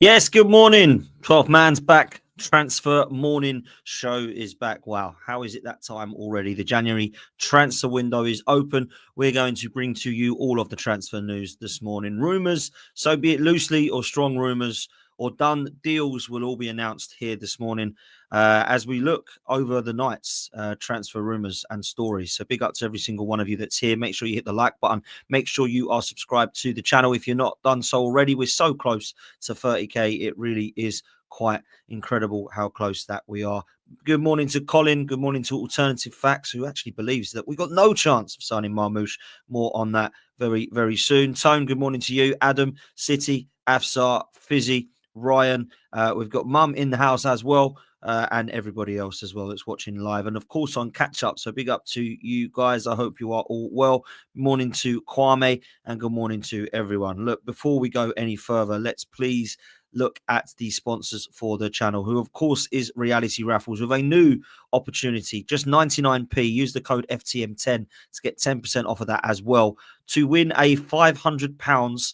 Yes, good morning. 12 man's back. Transfer morning show is back. Wow, how is it that time already? The January transfer window is open. We're going to bring to you all of the transfer news this morning. Rumours, so be it loosely or strong rumours or done deals, will all be announced here this morning as we look over the night's transfer rumours and stories. So big up to every single one of you that's here. Make sure you hit the like button. Make sure you are subscribed to the channel if you're not done so already. We're so close to 30k. It really is quite incredible how close that we are. Good morning to Colin. Good morning to Alternative Facts, who actually believes that we got no chance of signing Marmoush. More on that very, very soon. Tone, good morning to you. Adam, City, Afsar, Fizzy, Ryan. We've got Mum in the house as well. And everybody else as well that's watching live. And of course on catch up. So big up to you guys. I hope you are all well. Morning to Kwame and good morning to everyone. Look, before we go any further, let's please look at the sponsors for the channel, who of course is Reality Raffles, with a new opportunity, just 99p. Use the code FTM10 to get 10% off of that as well, to win a £500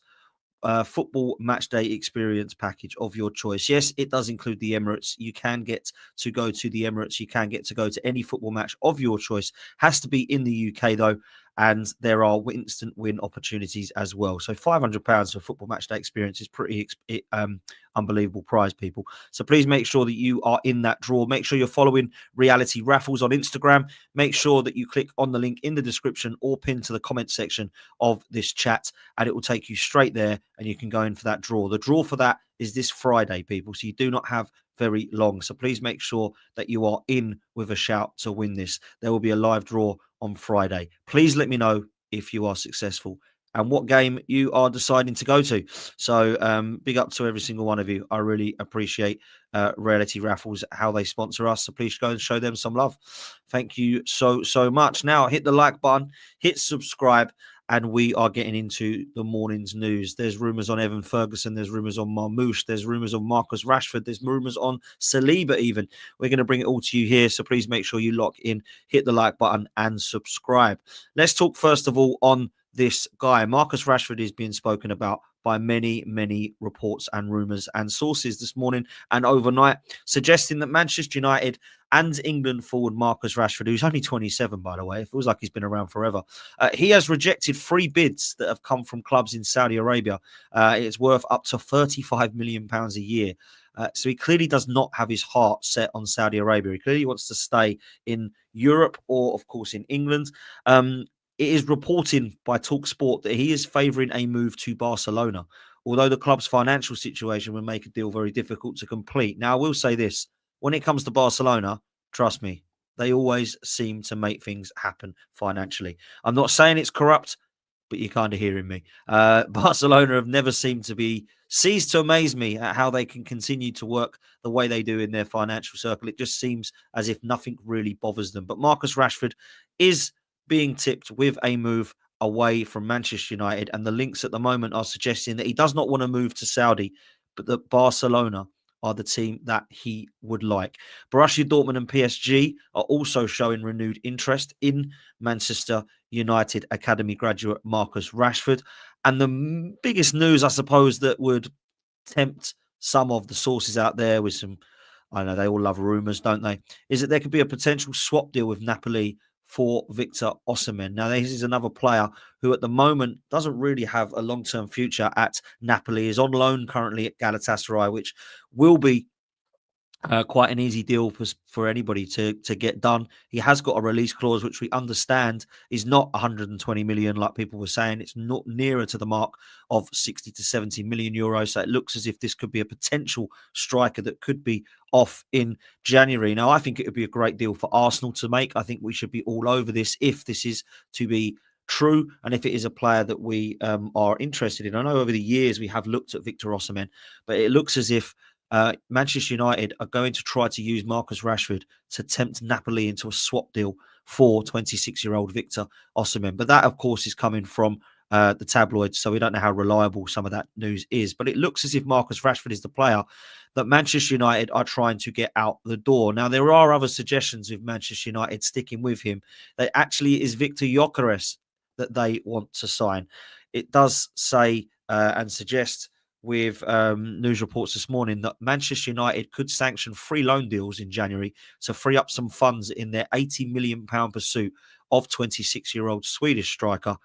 football match day experience package of your choice. Yes, it does include the Emirates. You can get to go to the Emirates. You can get to go to any football match of your choice. Has to be in the UK though, and there are instant win opportunities as well. So £500 for football match day experience is pretty unbelievable prize, people. So please make sure that you are in that draw. Make sure you're following Reality Raffles on Instagram. Make sure that you click on the link in the description or pin to the comment section of this chat, and it will take you straight there and you can go in for that draw. The draw for that is this Friday, people. So you do not have very long. So please make sure that you are in with a shout to win this. There will be a live draw on Friday. Please let me know if you are successful and what game you are deciding to go to. So big up to every single one of you. I really appreciate Reality Raffles, how they sponsor us. So please go and show them some love. Thank you so much. Now hit the like button, hit subscribe, and we are getting into the morning's news. There's rumours on Evan Ferguson. There's rumours on Marmoush. There's rumours on Marcus Rashford. There's rumours on Saliba even. We're going to bring it all to you here, so please make sure you lock in, hit the like button and subscribe. Let's talk first of all on this guy. Marcus Rashford is being spoken about by many reports and rumours and sources this morning and overnight, suggesting that Manchester United and England forward Marcus Rashford, who's only 27, by the way, it feels like he's been around forever. He has rejected 3 bids that have come from clubs in Saudi Arabia. It's worth up to £35 million a year. So he clearly does not have his heart set on Saudi Arabia. He clearly wants to stay in Europe or, of course, in England. It is reporting by TalkSport that he is favouring a move to Barcelona, although the club's financial situation would make a deal very difficult to complete. Now, I will say this. When it comes to Barcelona, trust me, they always seem to make things happen financially. I'm not saying it's corrupt, but you're kind of hearing me. Barcelona have never seemed to be ceased to amaze me at how they can continue to work the way they do in their financial circle. It just seems as if nothing really bothers them. But Marcus Rashford is being tipped with a move away from Manchester United, and the links at the moment are suggesting that he does not want to move to Saudi, but that Barcelona are the team that he would like. Borussia Dortmund and PSG are also showing renewed interest in Manchester United Academy graduate Marcus Rashford. And the biggest news, I suppose, that would tempt some of the sources out there with some, I know they all love rumours, don't they, is that there could be a potential swap deal with Napoli for Victor Osimhen. Now, this is another player who at the moment doesn't really have a long-term future at Napoli, is on loan currently at Galatasaray, which will be quite an easy deal for anybody to get done. He has got a release clause, which we understand is not 120 million like people were saying. It's not nearer to the mark of 60 to 70 million euros. So it looks as if this could be a potential striker that could be off in January. Now, I think it would be a great deal for Arsenal to make. I think we should be all over this if this is to be true and if it is a player that we are interested in. I know over the years we have looked at Victor Osimhen, but it looks as if Manchester United are going to try to use Marcus Rashford to tempt Napoli into a swap deal for 26-year-old Victor Osimhen. But that, of course, is coming from the tabloids, so we don't know how reliable some of that news is. But it looks as if Marcus Rashford is the player that Manchester United are trying to get out the door. Now, there are other suggestions with Manchester United sticking with him. That actually is Victor Gyökeres that they want to sign. It does say and suggest with news reports this morning that Manchester United could sanction 3 loan deals in January to free up some funds in their £80 million pursuit of 26-year-old Swedish striker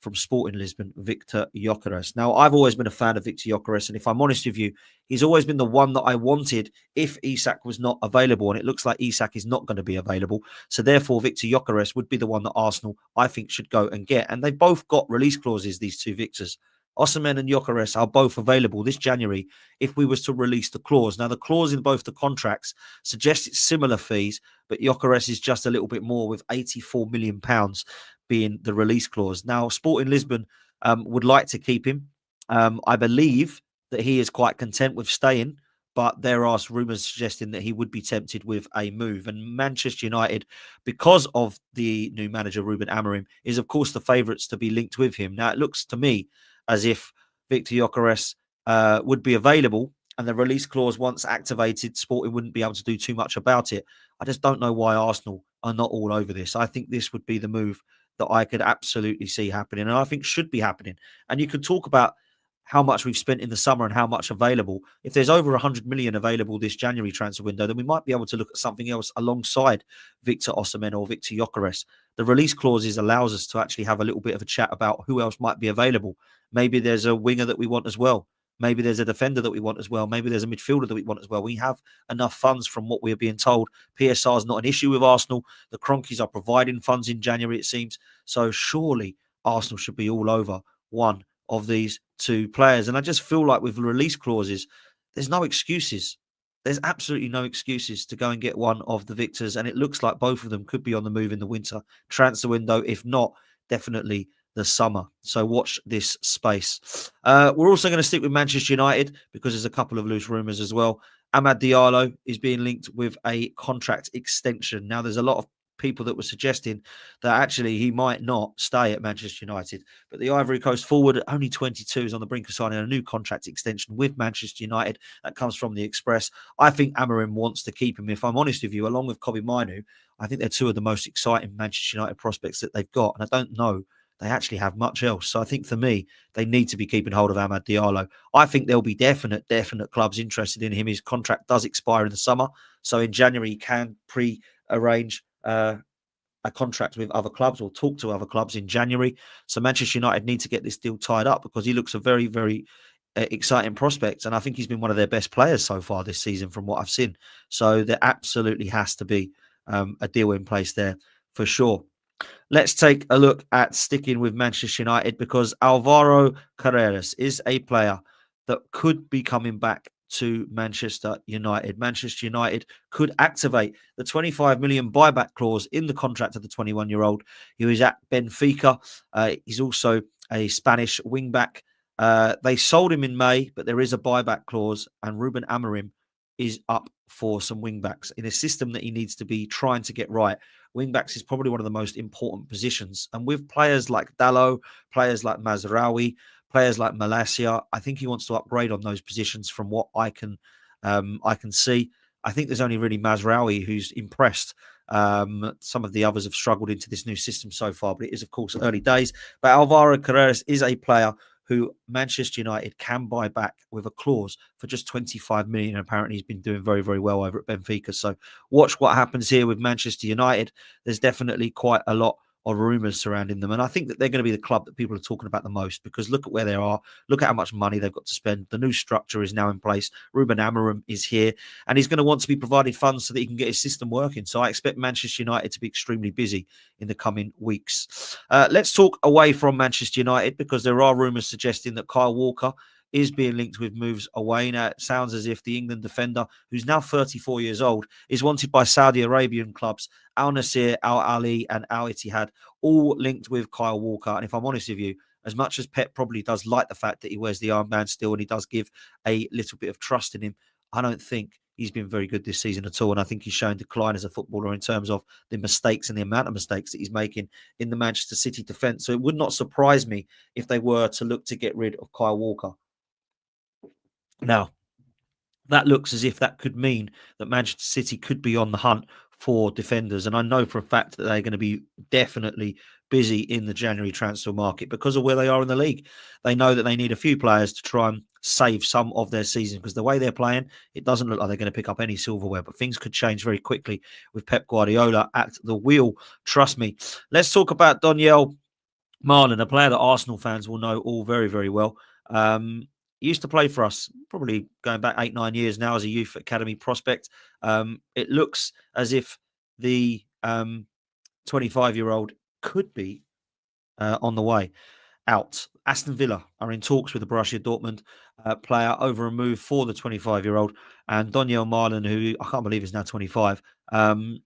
from Sporting Lisbon, Victor Gyökeres. Now, I've always been a fan of Victor Gyökeres, and if I'm honest with you, he's always been the one that I wanted if Isak was not available, and it looks like Isak is not going to be available. So therefore, Victor Gyökeres would be the one that Arsenal, I think, should go and get. And they've both got release clauses, these two Victors. Osimhen and Gyökeres are both available this January if we was to release the clause. Now, the clause in both the contracts suggests it's similar fees, but Gyökeres is just a little bit more, with £84 million being the release clause. Now, Sporting Lisbon would like to keep him. I believe that he is quite content with staying, but there are rumours suggesting that he would be tempted with a move. And Manchester United, because of the new manager, Ruben Amorim, is, of course, the favourites to be linked with him. Now, it looks to me as if Victor Gyökeres would be available, and the release clause, once activated, Sporting wouldn't be able to do too much about it. I just don't know why Arsenal are not all over this. I think this would be the move that I could absolutely see happening, and I think should be happening. And you could talk about how much we've spent in the summer and how much available. If there's over 100 million available this January transfer window, then we might be able to look at something else alongside Victor Osimhen or Victor Gyökeres. The release clauses allows us to actually have a little bit of a chat about who else might be available. Maybe there's a winger that we want as well. Maybe there's a defender that we want as well. Maybe there's a midfielder that we want as well. We have enough funds from what we're being told. PSR is not an issue with Arsenal. The Cronkies are providing funds in January, it seems. So surely Arsenal should be all over one of these two players. And I just feel like with release clauses, there's no excuses. There's absolutely no excuses to go and get one of the victors. And it looks like both of them could be on the move in the winter transfer window. If not, definitely the summer. So watch this space. We're also going to stick with Manchester United because there's a couple of loose rumours as well. Amad Diallo is being linked with a contract extension. Now, there's a lot of people that were suggesting that actually he might not stay at Manchester United. But the Ivory Coast forward, only 22, is on the brink of signing a new contract extension with Manchester United. That comes from the Express. I think Amorim wants to keep him, if I'm honest with you, along with Kobbie Mainoo. I think they're two of the most exciting Manchester United prospects that they've got. And I don't know they actually have much else. So I think for me, they need to be keeping hold of Amad Diallo. I think there'll be definite clubs interested in him. His contract does expire in the summer. So in January, he can pre-arrange a contract with other clubs or talk to other clubs in January. So Manchester United need to get this deal tied up because he looks a very, very exciting prospect. And I think he's been one of their best players so far this season from what I've seen. So there absolutely has to be a deal in place there for sure. Let's take a look at sticking with Manchester United because Alvaro Carreras is a player that could be coming back to Manchester United. Manchester United could activate the 25 million buyback clause in the contract of the 21-year-old who is at Benfica. He's also a Spanish wing-back. They sold him in May, but there is a buyback clause, and Ruben Amorim is up for some wing-backs in a system that he needs to be trying to get right. Wing-backs is probably one of the most important positions. And with players like Dalot, players like Mazraoui, players like Malacia, I think he wants to upgrade on those positions from what I can see. I think there's only really Mazraoui who's impressed. Some of the others have struggled into this new system so far, but it is, of course, early days. But Alvaro Carreras is a player who Manchester United can buy back with a clause for just 25 million. Apparently, he's been doing very, very well over at Benfica. So watch what happens here with Manchester United. There's definitely quite a lot of rumours surrounding them. And I think that they're going to be the club that people are talking about the most because look at where they are. Look at how much money they've got to spend. The new structure is now in place. Ruben Amorim is here and he's going to want to be provided funds so that he can get his system working. So I expect Manchester United to be extremely busy in the coming weeks. Let's talk away from Manchester United because there are rumours suggesting that Kyle Walker is being linked with moves away. Now, it sounds as if the England defender, who's now 34 years old, is wanted by Saudi Arabian clubs, Al Nassr, Al Ali, and Al Ittihad, all linked with Kyle Walker. And if I'm honest with you, as much as Pep probably does like the fact that he wears the armband still and he does give a little bit of trust in him, I don't think he's been very good this season at all. And I think he's shown decline as a footballer in terms of the mistakes and the amount of mistakes that he's making in the Manchester City defence. So it would not surprise me if they were to look to get rid of Kyle Walker. Now, that looks as if that could mean that Manchester City could be on the hunt for defenders. And I know for a fact that they're going to be definitely busy in the January transfer market because of where they are in the league. They know that they need a few players to try and save some of their season, because the way they're playing, it doesn't look like they're going to pick up any silverware, but things could change very quickly with Pep Guardiola at the wheel. Trust me. Let's talk about Daniel Marlon, a player that Arsenal fans will know all very, very well. He used to play for us, probably going back 8-9 years now as a youth academy prospect. It looks as if the 25-year-old could be on the way out. Aston Villa are in talks with the Borussia Dortmund player over a move for the 25-year-old, and Daniel Marlon, who I can't believe is now 25. The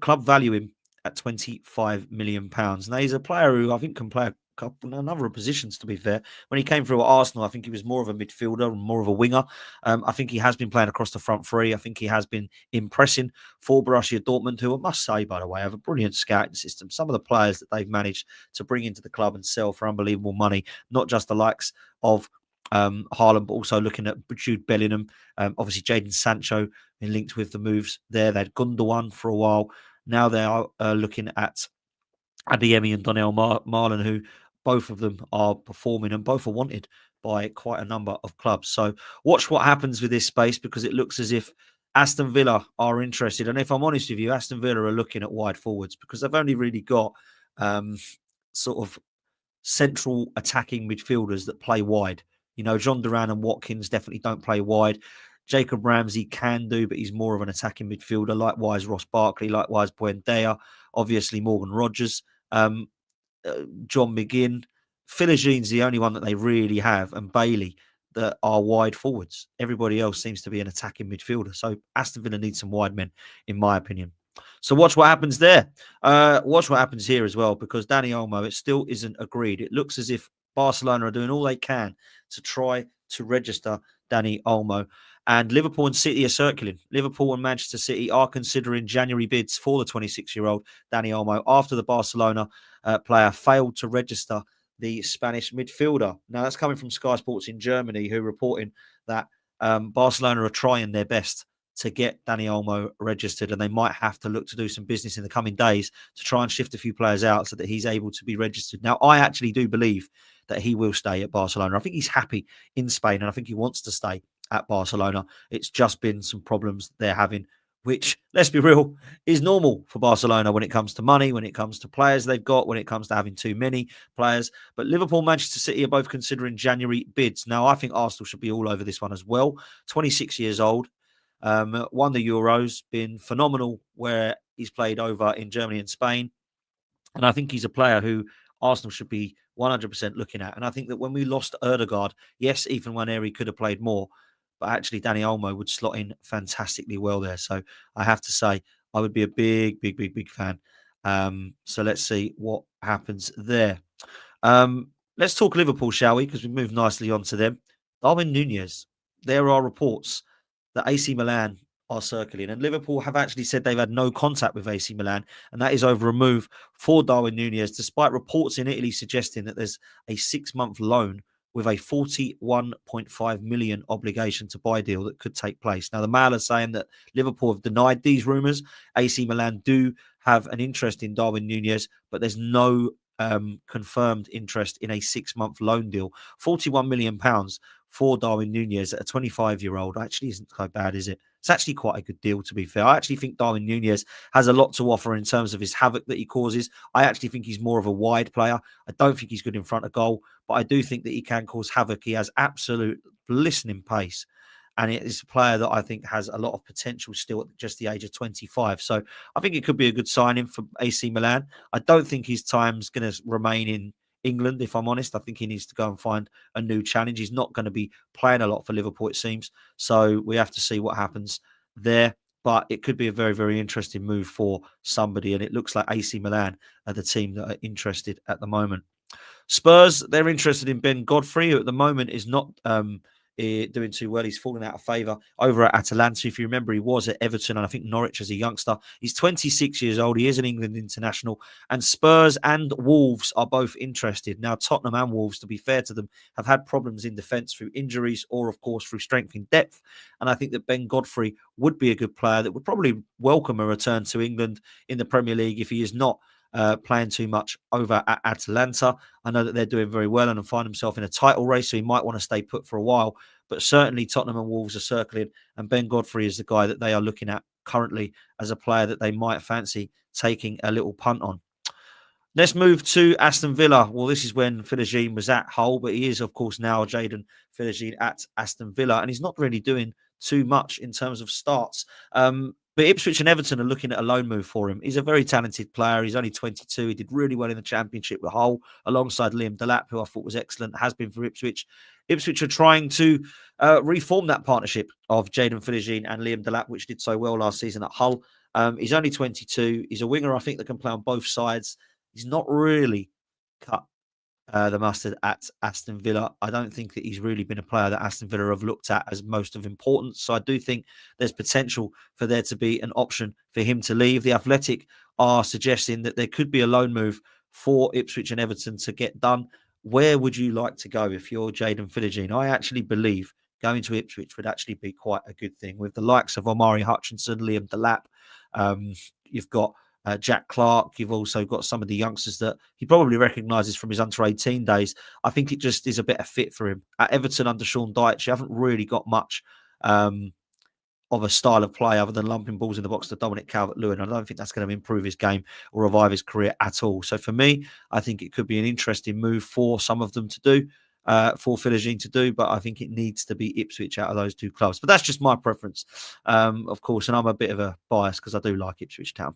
club value him at £25 million. Now, he's a player who I think can play a number of positions, to be fair. When he came through at Arsenal, I think he was more of a midfielder and more of a winger. I think he has been playing across the front three. I think he has been impressing for Borussia Dortmund, who I must say, by the way, have a brilliant scouting system. Some of the players that they've managed to bring into the club and sell for unbelievable money, not just the likes of Haaland, but also looking at Jude Bellingham. Obviously, Jayden Sancho been linked with the moves there. They had Gundogan for a while. Now they are looking at Adeyemi and Daniel Marlon, who both of them are performing and both are wanted by quite a number of clubs. So watch what happens with this space, because it looks as if Aston Villa are interested. And if I'm honest with you, Aston Villa are looking at wide forwards, because they've only really got sort of central attacking midfielders that play wide. You know, John Duran and Watkins definitely don't play wide. Jacob Ramsey can do, but he's more of an attacking midfielder. Likewise, Ross Barkley. Likewise, Buendia. Obviously, Morgan Rogers. John McGinn. Philigene's the only one that they really have, and Bailey, that are wide forwards. Everybody else seems to be an attacking midfielder. So Aston Villa needs some wide men, in my opinion. So watch what happens there. Watch what happens here as well, because Dani Olmo, it still isn't agreed. It looks as if Barcelona are doing all they can to try to register Dani Olmo. And Liverpool and City are circling. Liverpool and Manchester City are considering January bids for the 26-year-old Dani Olmo after the Barcelona player failed to register the Spanish midfielder. Now, that's coming from Sky Sports in Germany, who are reporting that Barcelona are trying their best to get Dani Olmo registered, and they might have to look to do some business in the coming days to try and shift a few players out so that he's able to be registered. Now, I actually do believe that he will stay at Barcelona. I think he's happy in Spain, and I think he wants to stay at Barcelona. It's just been some problems they're having, which, let's be real, is normal for Barcelona when it comes to money, when it comes to players they've got, when it comes to having too many players. But Liverpool and Manchester City are both considering January bids. Now, I think Arsenal should be all over this one as well. 26 years old, won the Euros, been phenomenal where he's played over in Germany and Spain. And I think he's a player who Arsenal should be 100% looking at. And I think that when we lost Ødegaard, yes, Ethan Nwaneri could have played more, but actually Dani Olmo would slot in fantastically well there. So I have to say, I would be a big fan. So let's see what happens there. Let's talk Liverpool, shall we? Because we move nicely on to them. Darwin Nunes. There are reports that AC Milan are circling, and Liverpool have actually said they've had no contact with AC Milan, and that is over a move for Darwin Nunes, despite reports in Italy suggesting that there's a 6-month loan with a 41.5 million obligation to buy deal that could take place. Now, the Mail are saying that Liverpool have denied these rumours. AC Milan do have an interest in Darwin Nunes, but there's no confirmed interest in a 6-month loan deal. £41 million for Darwin Nunes at a 25-year-old actually isn't so bad, is it? It's actually quite a good deal, to be fair. I actually think Darwin Nunes has a lot to offer in terms of his havoc that he causes. I actually think he's more of a wide player. I don't think he's good in front of goal, but I do think that he can cause havoc. He has absolute blistering pace, and it is a player that I think has a lot of potential still at just the age of 25. So I think it could be a good signing for AC Milan. I don't think his time's going to remain in England, if I'm honest. I think he needs to go and find a new challenge. He's not going to be playing a lot for Liverpool, it seems. So we have to see what happens there. But it could be a very interesting move for somebody. And it looks like AC Milan are the team that are interested at the moment. Spurs, they're interested in Ben Godfrey, who at the moment is not doing too well. He's fallen out of favour over at Atalanta. If you remember, he was at Everton and I think Norwich as a youngster. He's 26 years old. He is an England international. And Spurs and Wolves are both interested. Now, Tottenham and Wolves, to be fair to them, have had problems in defence through injuries or, of course, through strength in depth. And I think that Ben Godfrey would be a good player that would probably welcome a return to England in the Premier League if he is not playing too much over at Atalanta. I know that they're doing very well and find himself in a title race, so he might want to stay put for a while. But certainly Tottenham and Wolves are circling, and Ben Godfrey is the guy that they are looking at currently as a player that they might fancy taking a little punt on. Let's move to Aston Villa. Well, this is when Filene was at Hull, but he is, of course, now Jayden Filene at Aston Villa, and he's not really doing too much in terms of starts. But Ipswich and Everton are looking at a loan move for him. He's a very talented player. He's only 22. He did really well in the Championship with Hull, alongside Liam Delap, who I thought was excellent, has been for Ipswich. Ipswich are trying to reform that partnership of Jayden Filene and Liam Delap, which did so well last season at Hull. He's only 22. He's a winger, I think, that can play on both sides. He's not really cut the mustard at Aston Villa. I don't think that he's really been a player that Aston Villa have looked at as most of importance. So I do think there's potential for there to be an option for him to leave. The Athletic are suggesting that there could be a loan move for Ipswich and Everton to get done. Where would you like to go if you're Jayden Filene? I actually believe going to Ipswich would actually be quite a good thing. With the likes of Omari Hutchinson, Liam Delap, you've got Jack Clark. You've also got some of the youngsters that he probably recognises from his under 18 days. I think it just is a better fit for him. At Everton under Sean Dyche, you haven't really got much of a style of play other than lumping balls in the box to Dominic Calvert-Lewin. I don't think that's going to improve his game or revive his career at all. So for me, I think it could be an interesting move for some of them to do, for Filene to do, but I think it needs to be Ipswich out of those two clubs. But that's just my preference, of course, and I'm a bit of a bias because I do like Ipswich Town.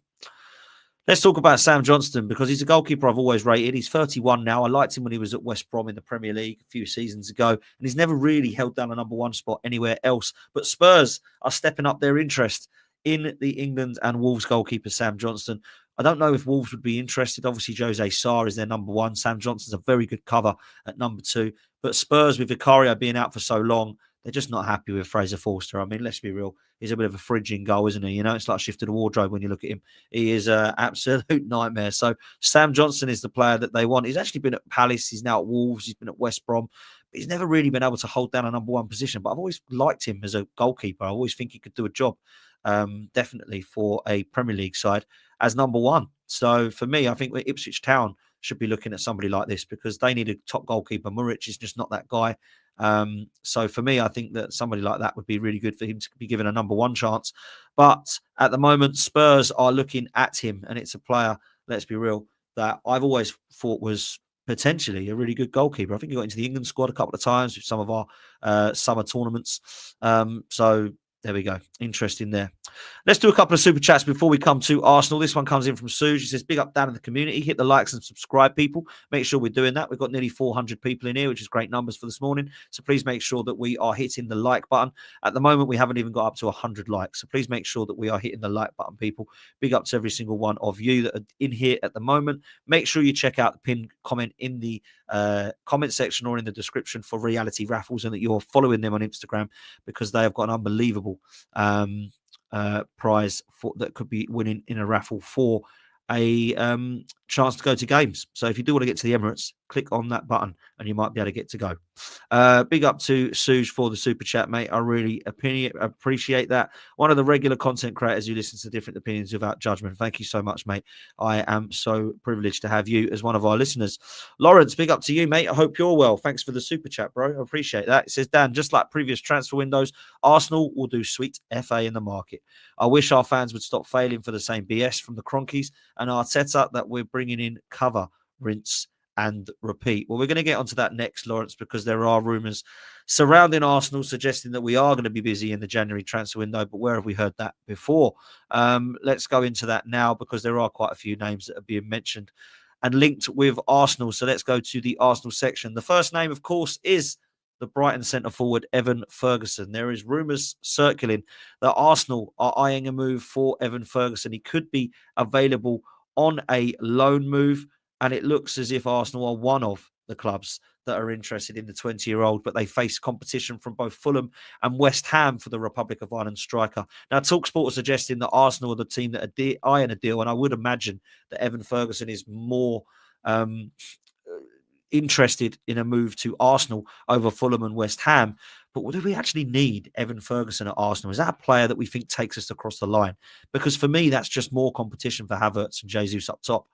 Let's talk about Sam Johnstone because he's a goalkeeper I've always rated. He's 31 now. I liked him when he was at West Brom in the Premier League a few seasons ago, and he's never really held down a number one spot anywhere else. But Spurs are stepping up their interest in the England and Wolves goalkeeper Sam Johnstone. I don't know if Wolves would be interested. Obviously, Jose Sarr is their number one. Sam Johnston's a very good cover at number two. But Spurs, with Vicario being out for so long, they're just not happy with Fraser Forster. I mean, let's be real. He's a bit of a fridge in goal, isn't he? You know, it's like a shift to the wardrobe when you look at him. He is an absolute nightmare. So Sam Johnstone is the player that they want. He's actually been at Palace. He's now at Wolves. He's been at West Brom. But he's never really been able to hold down a number one position. But I've always liked him as a goalkeeper. I always think he could do a job, definitely, for a Premier League side as number one. So for me, I think Ipswich Town should be looking at somebody like this because they need a top goalkeeper. Muric is just not that guy. So for me, I think that somebody like that would be really good for him to be given a number one chance. But at the moment, Spurs are looking at him, and it's a player, let's be real, that I've always thought was potentially a really good goalkeeper. I think he got into the England squad a couple of times with some of our summer tournaments. So there we go. Interesting there. Let's do a couple of super chats before we come to Arsenal. This one comes in from Suge. He says, big up down in the community. Hit the likes and subscribe, people. Make sure we're doing that. We've got nearly 400 people in here, which is great numbers for this morning. So please make sure that we are hitting the like button. At the moment, we haven't even got up to 100 likes. So please make sure that we are hitting the like button, people. Big up to every single one of you that are in here at the moment. Make sure you check out the pinned comment in the comment section or in the description for Reality Raffles and that you're following them on Instagram because they have got an unbelievable prize that could be winning in a raffle for a chance to go to games. So if you do want to get to the Emirates, click on that button and you might be able to get to go. Big up to Suge for the super chat, mate. I really appreciate that. One of the regular content creators who listens to different opinions without judgment. Thank you so much, mate. I am so privileged to have you as one of our listeners. Lawrence, big up to you, mate. I hope you're well. Thanks for the super chat, bro. I appreciate that. It says, Dan, just like previous transfer windows, Arsenal will do sweet FA in the market. I wish our fans would stop failing for the same BS from the Cronkies and Arteta that we're bringing in cover, rinse and repeat. Well, we're going to get onto that next, Lawrence, because there are rumours surrounding Arsenal suggesting that we are going to be busy in the January transfer window, but where have we heard that before? Let's go into that now because there are quite a few names that are being mentioned and linked with Arsenal. So let's go to the Arsenal section. The first name, of course, is the Brighton centre forward, Evan Ferguson. There is rumours circling that Arsenal are eyeing a move for Evan Ferguson. He could be available on a loan move, and it looks as if Arsenal are one of the clubs that are interested in the 20-year-old, but they face competition from both Fulham and West Ham for the Republic of Ireland striker. Now, TalkSport are suggesting that Arsenal are the team that are eyeing a deal, and I would imagine that Evan Ferguson is more interested in a move to Arsenal over Fulham and West Ham. But do we actually need Evan Ferguson at Arsenal? Is that a player that we think takes us across the line? Because for me, that's just more competition for Havertz and Jesus up top.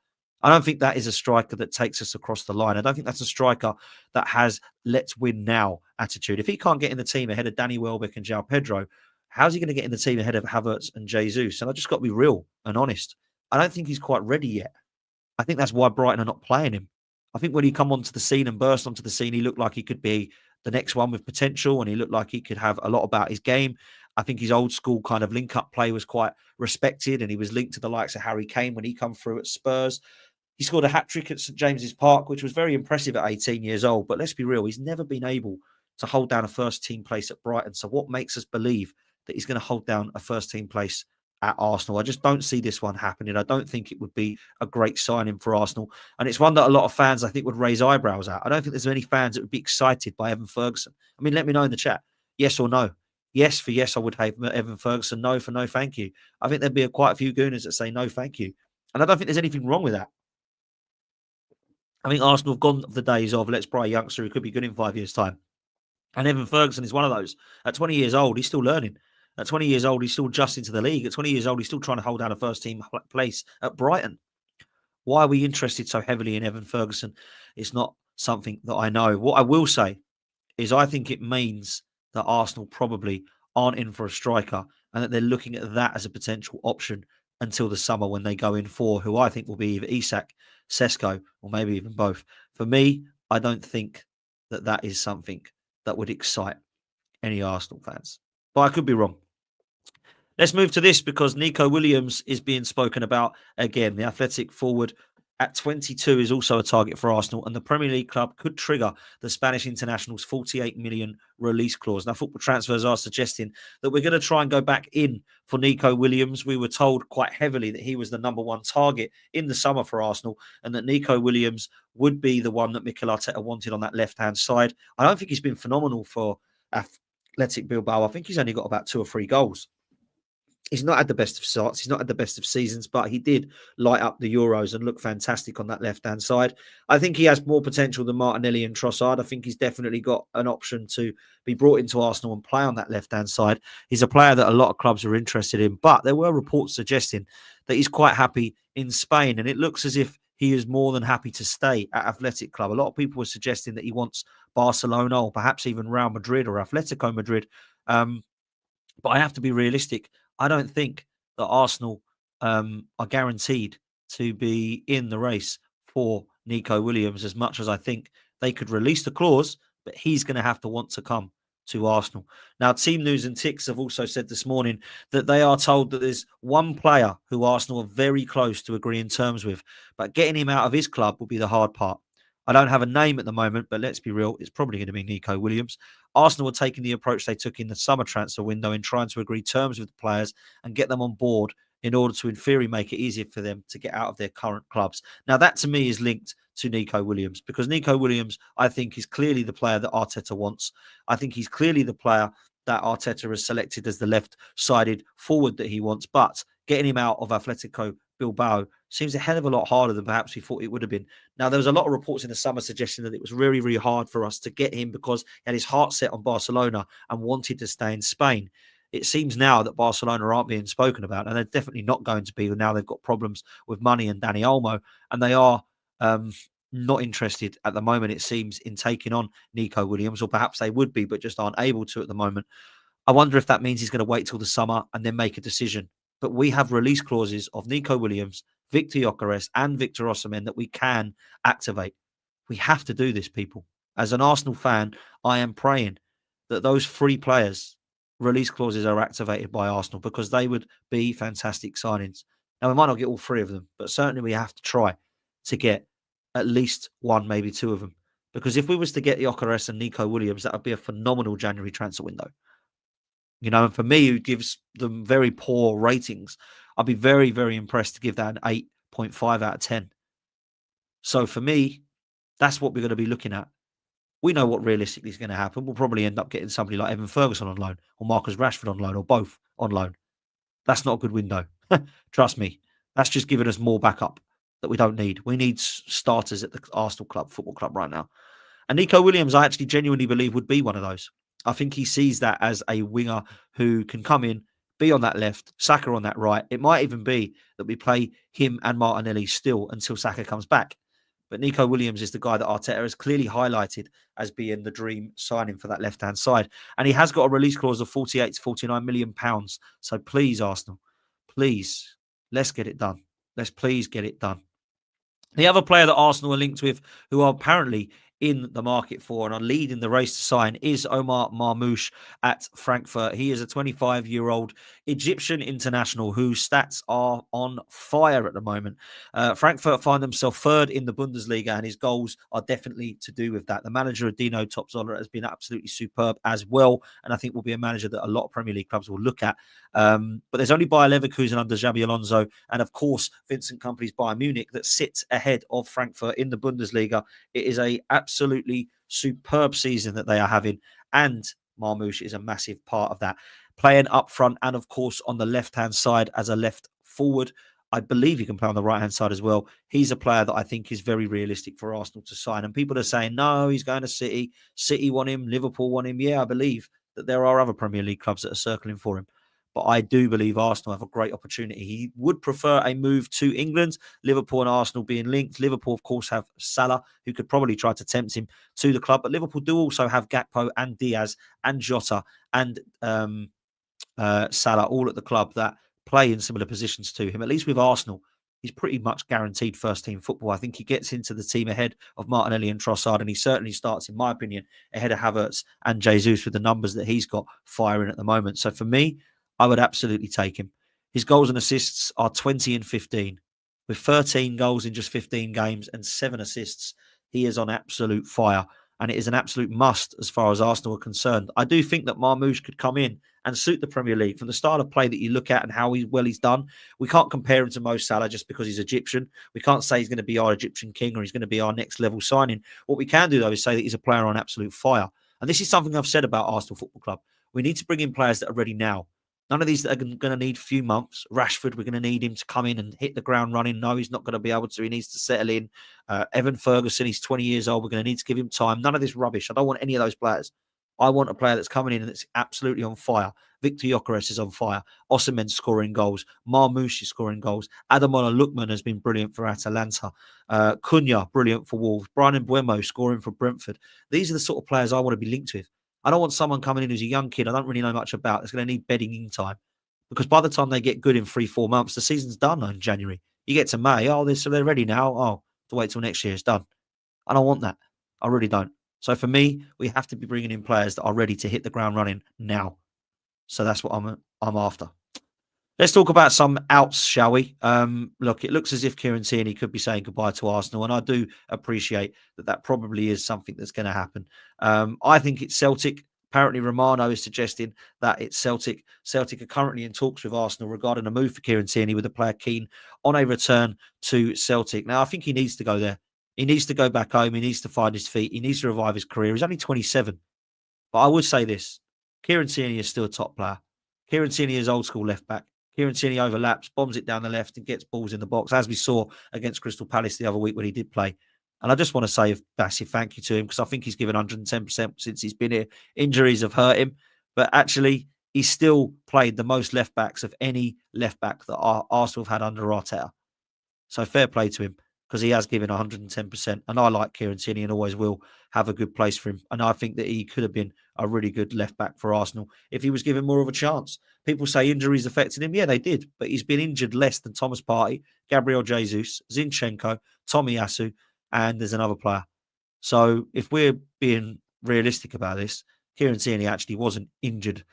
I don't think that is a striker that takes us across the line. I don't think that's a striker that has let's win now attitude. If he can't get in the team ahead of Danny Welbeck and João Pedro, how's he going to get in the team ahead of Havertz and Jesus? And I just got to be real and honest. I don't think he's quite ready yet. I think that's why Brighton are not playing him. I think when he come onto the scene and burst onto the scene, he looked like he could be the next one with potential, and he looked like he could have a lot about his game. I think his old school kind of link-up play was quite respected, and he was linked to the likes of Harry Kane when he come through at Spurs. He scored a hat-trick at St James's Park, which was very impressive at 18 years old. But let's be real, he's never been able to hold down a first-team place at Brighton. So what makes us believe that he's going to hold down a first-team place at Arsenal? I just don't see this one happening. I don't think it would be a great signing for Arsenal. And it's one that a lot of fans, I think, would raise eyebrows at. I don't think there's many fans that would be excited by Evan Ferguson. I mean, let me know in the chat, yes or no. Yes for yes, I would have Evan Ferguson. No for no, thank you. I think there'd be quite a few gooners that say no, thank you. And I don't think there's anything wrong with that. I think Arsenal have gone the days of let's buy a youngster who could be good in 5 years' time. And Evan Ferguson is one of those. At 20 years old, he's still learning. At 20 years old, he's still adjusting to the league. At 20 years old, he's still trying to hold down a first-team place at Brighton. Why are we interested so heavily in Evan Ferguson? It's not something that I know. What I will say is I think it means that Arsenal probably aren't in for a striker and that they're looking at that as a potential option until the summer when they go in for who I think will be either Isak, Sesko, or maybe even both. For me, I don't think that that is something that would excite any Arsenal fans. But I could be wrong. Let's move to this because Nico Williams is being spoken about again. The athletic forward at 22 is also a target for Arsenal, and the Premier League club could trigger the Spanish international's 48 million release clause. Now, Football Transfers are suggesting that we're going to try and go back in for Nico Williams. We were told quite heavily that he was the number one target in the summer for Arsenal, and that Nico Williams would be the one that Mikel Arteta wanted on that left-hand side. I don't think he's been phenomenal for Athletic Bilbao. I think he's only got about 2 or 3 goals. He's not had the best of starts. He's not had the best of seasons, but he did light up the Euros and look fantastic on that left-hand side. I think he has more potential than Martinelli and Trossard. I think he's definitely got an option to be brought into Arsenal and play on that left-hand side. He's a player that a lot of clubs are interested in, but there were reports suggesting that he's quite happy in Spain, and it looks as if he is more than happy to stay at Athletic Club. A lot of people were suggesting that he wants Barcelona or perhaps even Real Madrid or Atletico Madrid. But I have to be realistic. I don't think that Arsenal are guaranteed to be in the race for Nico Williams as much as I think they could release the clause, but he's going to have to want to come to Arsenal. Now, Team News and Ticks have also said this morning that they are told that there's one player who Arsenal are very close to agreeing terms with, but getting him out of his club will be the hard part. I don't have a name at the moment, but let's be real, it's probably going to be Nico Williams. Arsenal are taking the approach they took in the summer transfer window in trying to agree terms with the players and get them on board in order to, in theory, make it easier for them to get out of their current clubs. Now, that to me is linked to Nico Williams because Nico Williams, I think, is clearly the player that Arteta wants. I think he's clearly the player that Arteta has selected as the left-sided forward that he wants, but getting him out of Atletico Bilbao seems a hell of a lot harder than perhaps we thought it would have been. Now, there was a lot of reports in the summer suggesting that it was really, really hard for us to get him because he had his heart set on Barcelona and wanted to stay in Spain. It seems now that Barcelona aren't being spoken about, and they're definitely not going to be. Now they've got problems with money and Dani Olmo, and they are not interested at the moment, it seems, in taking on Nico Williams, or perhaps they would be, but just aren't able to at the moment. I wonder if that means he's going to wait till the summer and then make a decision. But we have release clauses of Nico Williams, Victor Gyökeres and Victor Osimhen that we can activate. We have to do this, people. As an Arsenal fan, I am praying that those 3 players' release clauses are activated by Arsenal because they would be fantastic signings. Now, we might not get all 3 of them, but certainly we have to try to get at least 1, maybe 2 of them. Because if we was to get Gyökeres and Nico Williams, that would be a phenomenal January transfer window. You know, and for me, who gives them very poor ratings, I'd be very, very impressed to give that an 8.5 out of 10. So for me, that's what we're going to be looking at. We know what realistically is going to happen. We'll probably end up getting somebody like Evan Ferguson on loan or Marcus Rashford on loan or both on loan. That's not a good window. Trust me. That's just giving us more backup that we don't need. We need starters at the Arsenal Football Club right now. And Nico Williams, I actually genuinely believe would be one of those. I think he sees that as a winger who can come in, be on that left, Saka on that right. It might even be that we play him and Martinelli still until Saka comes back. But Nico Williams is the guy that Arteta has clearly highlighted as being the dream signing for that left-hand side. And he has got a release clause of 48 to 49 million pounds. So please, Arsenal, please, let's get it done. Let's please get it done. The other player that Arsenal are linked with, who are apparently in the market for and are leading the race to sign, is Omar Maroush at Frankfurt. He is a 25-year-old Egyptian international whose stats are on fire at the moment. Frankfurt find themselves third in the Bundesliga, and his goals are definitely to do with that. The manager, Dino Topzoller, has been absolutely superb as well, and I think will be a manager that a lot of Premier League clubs will look at. But there's only Bayer Leverkusen under Xabi Alonso, and of course, Vincent Kompany's Bayern Munich that sits ahead of Frankfurt in the Bundesliga. It is a absolutely superb season that they are having, and Marmoush is a massive part of that. Playing up front and, of course, on the left-hand side as a left forward. I believe he can play on the right-hand side as well. He's a player that I think is very realistic for Arsenal to sign. And people are saying, no, he's going to City. City want him. Liverpool want him. Yeah, I believe that there are other Premier League clubs that are circling for him. But I do believe Arsenal have a great opportunity. He would prefer a move to England, Liverpool and Arsenal being linked. Liverpool, of course, have Salah, who could probably try to tempt him to the club. But Liverpool do also have Gakpo and Diaz and Jota and Salah all at the club that play in similar positions to him. At least with Arsenal, he's pretty much guaranteed first-team football. I think he gets into the team ahead of Martinelli and Trossard, and he certainly starts, in my opinion, ahead of Havertz and Jesus with the numbers that he's got firing at the moment. So for me, I would absolutely take him. His goals and assists are 20 and 15. With 13 goals in just 15 games and 7 assists, he is on absolute fire. And it is an absolute must as far as Arsenal are concerned. I do think that Marmoush could come in and suit the Premier League. From the style of play that you look at and how well he's done, we can't compare him to Mo Salah just because he's Egyptian. We can't say he's going to be our Egyptian king or he's going to be our next level signing. What we can do, though, is say that he's a player on absolute fire. And this is something I've said about Arsenal Football Club. We need to bring in players that are ready now. None of these that are going to need a few months. Rashford, we're going to need him to come in and hit the ground running. No, he's not going to be able to. He needs to settle in. Evan Ferguson, he's 20 years old. We're going to need to give him time. None of this rubbish. I don't want any of those players. I want a player that's coming in and that's absolutely on fire. Victor Gyökeres is on fire. Osimhen's scoring goals. Marmoush is scoring goals. Ademola Lookman has been brilliant for Atalanta. Cunha, brilliant for Wolves. Brian Mbeumo scoring for Brentford. These are the sort of players I want to be linked with. I don't want someone coming in who's a young kid I don't really know much about that's going to need bedding in time. Because by the time they get good in 3-4 months, the season's done in January. You get to May, they're ready now. Oh, to wait till next year, it's done. I don't want that. I really don't. So for me, we have to be bringing in players that are ready to hit the ground running now. So that's what I'm after. Let's talk about some outs, shall we? Look, it looks as if Kieran Tierney could be saying goodbye to Arsenal, and I do appreciate that probably is something that's going to happen. I think it's Celtic. Apparently, Romano is suggesting that it's Celtic. Celtic are currently in talks with Arsenal regarding a move for Kieran Tierney, with the player keen on a return to Celtic. Now, I think he needs to go there. He needs to go back home. He needs to find his feet. He needs to revive his career. He's only 27. But I would say this. Kieran Tierney is still a top player. Kieran Tierney is old school left back. Kieran Tierney overlaps, bombs it down the left and gets balls in the box, as we saw against Crystal Palace the other week when he did play. And I just want to say a massive thank you to him because I think he's given 110% since he's been here. Injuries have hurt him, but actually he's still played the most left backs of any left back that Arsenal have had under Arteta. So fair play to him because he has given 110%. And I like Kieran Tierney and always will have a good place for him. And I think that he could have been a really good left back for Arsenal if he was given more of a chance. People say injuries affected him. Yeah, they did. But he's been injured less than Thomas Partey, Gabriel Jesus, Zinchenko, Tomiyasu, and there's another player. So if we're being realistic about this, Kieran Tierney actually wasn't injured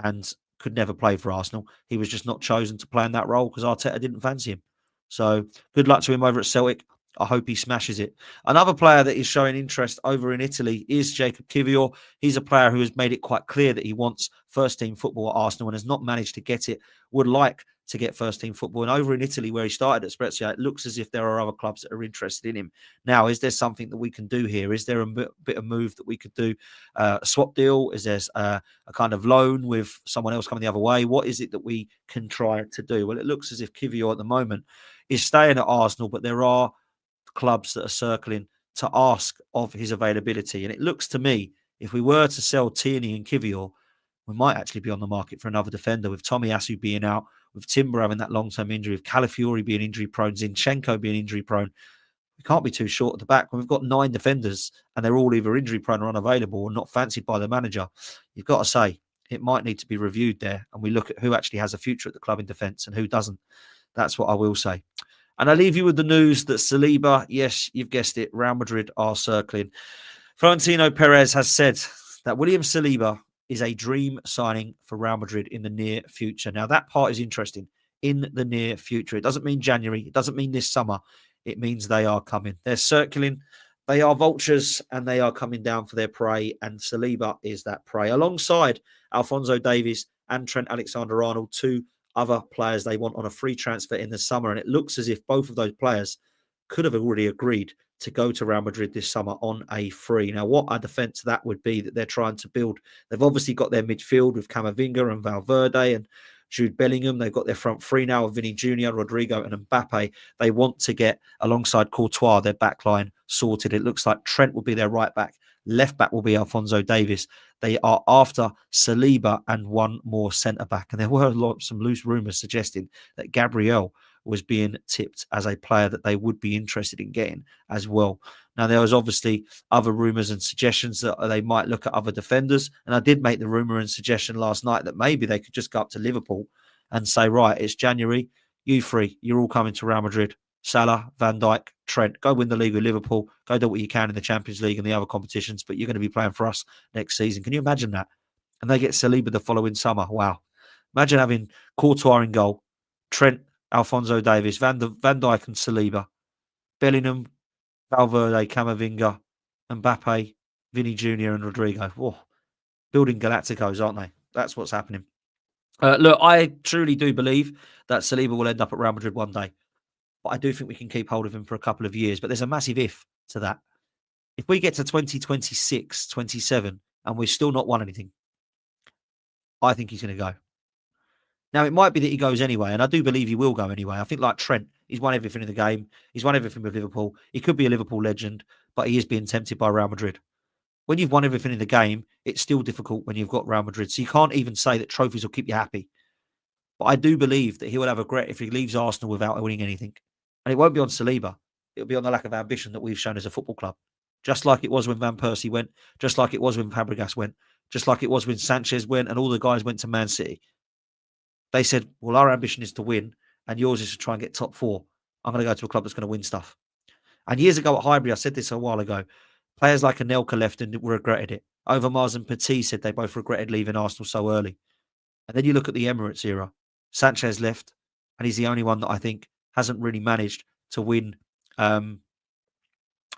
and could never play for Arsenal. He was just not chosen to play in that role because Arteta didn't fancy him. So good luck to him over at Celtic. I hope he smashes it. Another player that is showing interest over in Italy is Jacob Kiwior. He's a player who has made it quite clear that he wants first-team football at Arsenal and has not managed to get it, would like to get first-team football. And over in Italy, where he started at Spezia, it looks as if there are other clubs that are interested in him. Now, is there something that we can do here? Is there a bit of move that we could do? A swap deal? Is there a kind of loan with someone else coming the other way? What is it that we can try to do? Well, it looks as if Kiwior at the moment is staying at Arsenal, but there are clubs that are circling to ask of his availability. And it looks to me, if we were to sell Tierney and Kiwior, we might actually be on the market for another defender with Tomiyasu being out, with Timber having that long-term injury, with Calafiori being injury-prone, Zinchenko being injury-prone. We can't be too short at the back. When we've got 9 defenders and they're all either injury-prone or unavailable or not fancied by the manager, you've got to say it might need to be reviewed there, and we look at who actually has a future at the club in defence and who doesn't. That's what I will say. And I leave you with the news that Saliba, yes, you've guessed it, Real Madrid are circling. Florentino Perez has said that William Saliba is a dream signing for Real Madrid in the near future. Now, that part is interesting. In the near future. It doesn't mean January. It doesn't mean this summer. It means they are coming. They're circling. They are vultures and they are coming down for their prey. And Saliba is that prey. Alongside Alphonso Davies and Trent Alexander-Arnold, 2 other players they want on a free transfer in the summer. And it looks as if both of those players could have already agreed to go to Real Madrid this summer on a free. Now, what a defence that would be that they're trying to build. They've obviously got their midfield with Camavinga and Valverde and Jude Bellingham. They've got their front 3 now of Vinny Jr., Rodrigo and Mbappe. They want to get, alongside Courtois, their back line sorted. It looks like Trent will be their right back. Left back will be Alphonso Davies. They are after Saliba and 1 more centre-back. And there were some loose rumours suggesting that Gabriel was being tipped as a player that they would be interested in getting as well. Now, there was obviously other rumours and suggestions that they might look at other defenders. And I did make the rumour and suggestion last night that maybe they could just go up to Liverpool and say, right, it's January, you 3, you're all coming to Real Madrid. Salah, Van Dijk, Trent, go win the league with Liverpool. Go do what you can in the Champions League and the other competitions, but you're going to be playing for us next season. Can you imagine that? And they get Saliba the following summer. Wow. Imagine having Courtois in goal, Trent, Alphonso Davies, Van Dijk and Saliba, Bellingham, Valverde, Camavinga, Mbappe, Vinny Jr. and Rodrigo. Whoa. Building Galacticos, aren't they? That's what's happening. Look, I truly do believe that Saliba will end up at Real Madrid one day. But I do think we can keep hold of him for a couple of years. But there's a massive if to that. If we get to 2026, 27, and we've still not won anything, I think he's going to go. Now, it might be that he goes anyway, and I do believe he will go anyway. I think like Trent, he's won everything in the game. He's won everything with Liverpool. He could be a Liverpool legend, but he is being tempted by Real Madrid. When you've won everything in the game, it's still difficult when you've got Real Madrid. So you can't even say that trophies will keep you happy. But I do believe that he will have regret if he leaves Arsenal without winning anything. And it won't be on Saliba. It'll be on the lack of ambition that we've shown as a football club. Just like it was when Van Persie went, just like it was when Fabregas went, just like it was when Sanchez went and all the guys went to Man City. They said, well, our ambition is to win and yours is to try and get top 4. I'm going to go to a club that's going to win stuff. And years ago at Highbury, I said this a while ago, players like Anelka left and regretted it. Overmars and Petit said they both regretted leaving Arsenal so early. And then you look at the Emirates era. Sanchez left and he's the only one that I think hasn't really managed to win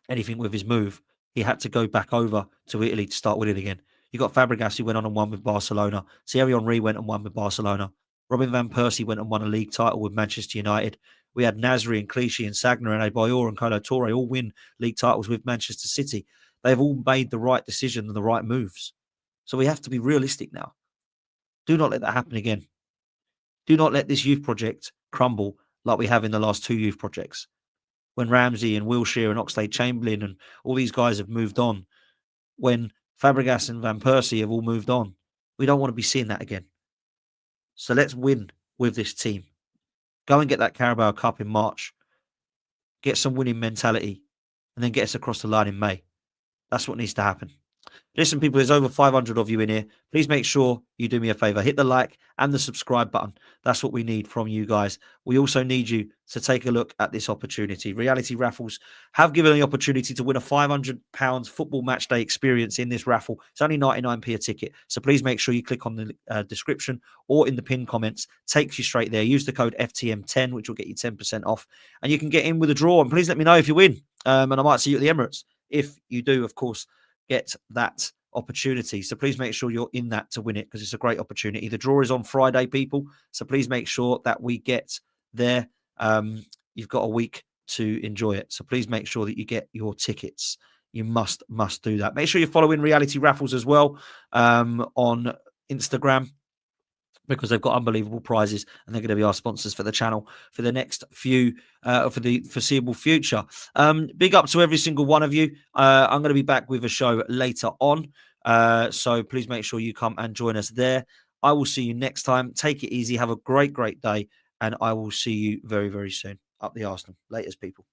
anything with his move. He had to go back over to Italy to start winning again. You got Fabregas who went on and won with Barcelona. Thierry Henry went and won with Barcelona. Robin Van Persie went and won a league title with Manchester United. We had Nasri and Clichy and Sagna and Adebayor and Kolo Touré all win league titles with Manchester City. They've all made the right decision and the right moves. So we have to be realistic now. Do not let that happen again. Do not let this youth project crumble like we have in the last 2 youth projects. When Ramsey and Wilshere and Oxlade-Chamberlain and all these guys have moved on. When Fabregas and Van Persie have all moved on. We don't want to be seeing that again. So let's win with this team. Go and get that Carabao Cup in March. Get some winning mentality. And then get us across the line in May. That's what needs to happen. Listen, people, there's over 500 of you in here. Please make sure you do me a favour. Hit the like and the subscribe button. That's what we need from you guys. We also need you to take a look at this opportunity. Reality Raffles have given the opportunity to win a £500 football match day experience in this raffle. It's only 99p a ticket. So please make sure you click on the description or in the pinned comments. Takes you straight there. Use the code FTM10, which will get you 10% off. And you can get in with a draw. And please let me know if you win. And I might see you at the Emirates. If you do, of course, get that opportunity. So please make sure you're in that to win it because it's a great opportunity. The draw is on Friday, people. So please make sure that we get there. You've got a week to enjoy it. So please make sure that you get your tickets. You must do that. Make sure you're following Reality Raffles as well on Instagram because they've got unbelievable prizes and they're going to be our sponsors for the channel for the next few, for the foreseeable future. Big up to every single one of you. I'm going to be back with a show later on. So please make sure you come and join us there. I will see you next time. Take it easy. Have a great, great day. And I will see you very, very soon. Up the Arsenal. Latest, people.